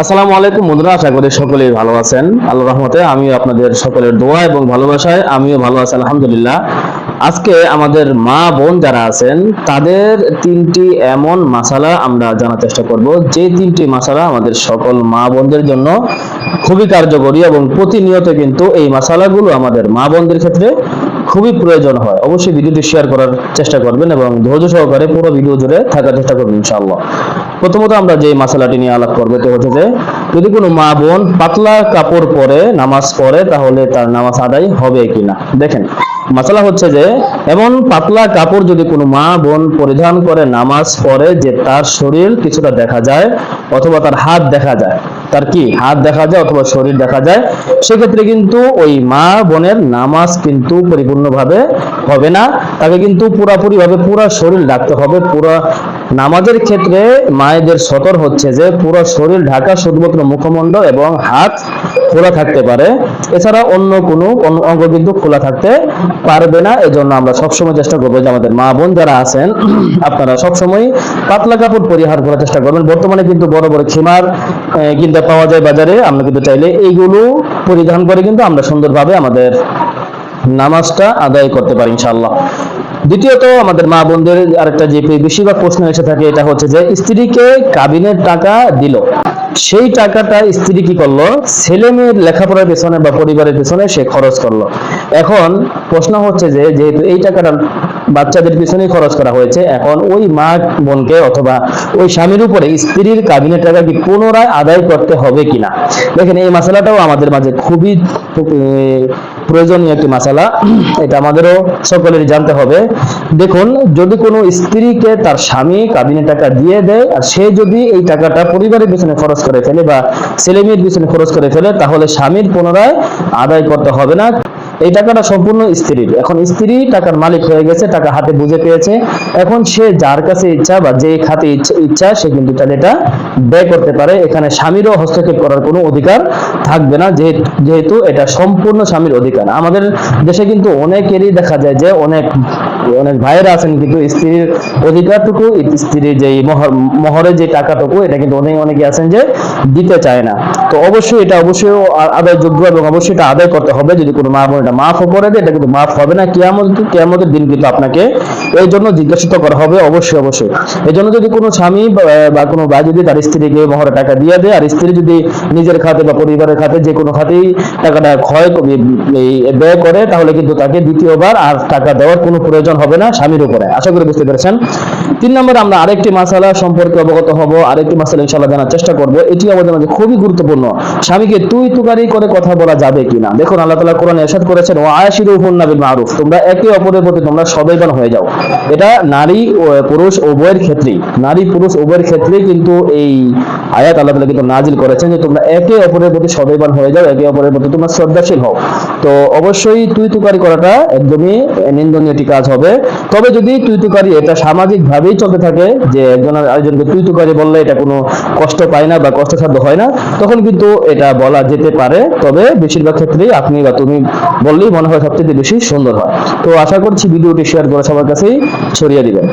আসসালামু আলাইকুম বন্ধুরা, আশা করি সকলেই ভালো আছেন। আল্লাহর রহমতে আমিও আপনাদের সকলের দোয়া এবং ভালোবাসায় আমিও ভালো আছি আলহামদুলিল্লাহ। আজকে আমাদের মা বোন যারা আছেন তাদের তিনটি এমন মাসালা আমরা জানার চেষ্টা করব, যে তিনটি মাসালা আমাদের সকল মা বোনদের জন্য খুবই কার্যকরী এবং প্রতিনিয়ত কিন্তু এই মাসালাগুলো আমাদের মা বোনদের ক্ষেত্রে খুবই প্রয়োজন হয়। অবশ্যই ভিডিওটি শেয়ার করার চেষ্টা করবেন এবং ধৈর্য সহকারে পুরো ভিডিও জুড়ে থাকার চেষ্টা করবেন ইনশাআল্লাহ। প্রথমত আমরা যে মাসালাটি নিয়ে আলাপ করবো এটা হচ্ছে যে, যদি কোনো মা বোন পাতলা কাপড় পরে নামাজ পড়ে তাহলে তার নামাজ আদায় হবে কিনা। দেখেন, মাসালা হচ্ছে যে এমন পাতলা কাপড় যদি কোনো মা বোন পরিধান করে নামাজ পড়ে যে তার শরীর কিছুটা দেখা যায় অথবা তার হাত দেখা যায়, তার কি হাত দেখা যায় অথবা শরীর দেখা যায়, সেক্ষেত্রে কিন্তু ওই মা বোনের নামাজ কিন্তু পরিপূর্ণভাবে হবে না। তাকে কিন্তু পুরাপুরি ভাবে পুরা শরীর ঢাকতে হবে। পুরা নামাজের ক্ষেত্রে মায়েদের সতর্ক হচ্ছে যে পুরো শরীর ঢাকা, শুধুমাত্র মুখমণ্ডল এবং হাত খোলা থাকতে পারে, এছাড়া অন্য কোনো অঙ্গ কিন্তু খোলা থাকতে পারবে না। এজন্য আমরা সবসময় চেষ্টা করবো যে আমাদের মা বোন যারা আছেন আপনারা সবসময় পাতলা কাপড় পরিহার করার চেষ্টা করবেন। বর্তমানে কিন্তু বড় বড় খিমার কিনতে পাওয়া যায় বাজারে, আমরা কিন্তু চাইলে এইগুলো পরিধান করে কিন্তু আমরা সুন্দরভাবে আমাদের নামাজটা আদায় করতে পারি ইনশাআল্লাহ। দ্বিতীয়ত, আমাদের মা বোনদের আরেকটা যে বেশিরভাগ প্রশ্ন এসে থাকে এটা হচ্ছে যে, স্ত্রীকে কাবিনের টাকা দিল, সেই টাকাটা স্ত্রী কি করলো, ছেলে মেয়ের লেখাপড়ার পেছনে বা পরিবারের পেছনে সে খরচ করলো। এখন প্রশ্ন হচ্ছে যে, যেহেতু এই টাকাটা বাচ্চাদের পিছনেই খরচ করা হয়েছে, এখন ওই মা বোনকে অথবা ওই স্বামীর উপরে স্ত্রীর কাবিনের টাকা কি পুনরায় আদায় করতে হবে কিনা। দেখেন, এই মশলাটাও আমাদের মাঝে খুবই প্রয়োজনীয় একটি মশলা, এটা আমাদেরও সকলের জানতে হবে। দেখুন, যদি কোনো স্ত্রীকে তার স্বামী কাবিনের টাকা দিয়ে দেয় আর সে যদি এই টাকাটা পরিবারের পিছনে খরচ করে ফেলে বা ছেলে মেয়ের পিছনে খরচ করে ফেলে, তাহলে স্বামীর পুনরায় আদায় করতে হবে না। এই টাকাটা সম্পূর্ণ স্ত্রীর। এখন স্ত্রী টাকার মালিক হয়ে গেছে, টাকা হাতে বুঝে পেয়েছে, এখন সে যার কাছে ইচ্ছা বা যে খাতে ইচ্ছা সে কিন্তু এটা ব্যয় করতে পারে। এখানে স্বামীরও হস্তক্ষেপ করার কোনো অধিকার থাকবে না, যেহেতু এটা সম্পূর্ণ স্বামীর অধিকার। আমাদের দেশে কিন্তু অনেকেরই দেখা যায় যে অনেক ভাইয়েরা আছেন কিন্তু স্ত্রীর অধিকারটুকু, স্ত্রীর যে মহরের যে টাকাটুকু, এটা কিন্তু অনেকে আছেন যে দিতে চায় না। তো অবশ্যই এটা আদায়যোগ্য এবং অবশ্যই এটা আদায় করতে হবে। যদি কোনো মা বোন এটা মাফও করে দেয়, এটা কিন্তু মাফ হবে না। কিয়ামতের দিন কিন্তু আপনাকে এই জন্য জিজ্ঞাসিত করা হবে অবশ্যই। এই জন্য যদি কোনো স্বামী বা কোনো ভাই যদি তার স্ত্রীকে মহরের টাকা দিয়ে দেয় আর স্ত্রী যদি নিজের খাতে বা পরিবারের খাতে যে কোনো খাতেই টাকাটা ব্যয় করে, তাহলে কিন্তু তাকে দ্বিতীয়বার আর টাকা দেওয়ার কোনো প্রয়োজন হবে না স্বামীর উপরে। আশা করি বুঝতে পেরেছেন। 3 নম্বরে আমরা আরেকটি মাসালা সম্পর্কে অবগত হব, আরেকটি মাসালা ইনশাআল্লাহ জানার চেষ্টা করব। এটি আমাদের মাঝে খুবই গুরুত্বপূর্ণ। স্বামীকে তুই তুকারি করে কথা বলা যাবে কিনা। দেখুন, আল্লাহ তাআলা কোরআনে ইরশাদ করেছেন, ওয়া আশিরুহুন্না বিল মারুফ, তোমরা একে অপরের প্রতি তোমরা সদয়বান হয়ে যাও। এটা নারী ও পুরুষ উভয়ের ক্ষেত্রেই কিন্তু এই আয়াত আল্লাহ তাআলা কিন্তু নাজিল করেছেন যে তোমরা একে অপরের প্রতি সদয়বান হয়ে যাও, একে অপরের প্রতি তোমরা শ্রদ্ধাশীল হও। তো অবশ্যই তুই তুকারি করাটা একদমই নিন্দনীয় একটি কাজ হবে। তবে যদি তুই তুকারি এটা সামাজিক ভাবেই চলতে থাকে, যে একজন আরেকজনকে তুই তুকারি বললে এটা কোনো কষ্ট পায় না বা কষ্টসাধ্য হয় না, তখন কিন্তু এটা বলা যেতে পারে। তবে বেশিরভাগ ক্ষেত্রেই আপনি বা তুমি বললেই মনে হয় সবচেয়ে বেশি সুন্দর হয়। তো আশা করছি ভিডিওটি শেয়ার করে সবার কাছেই ছড়িয়ে দিবেন।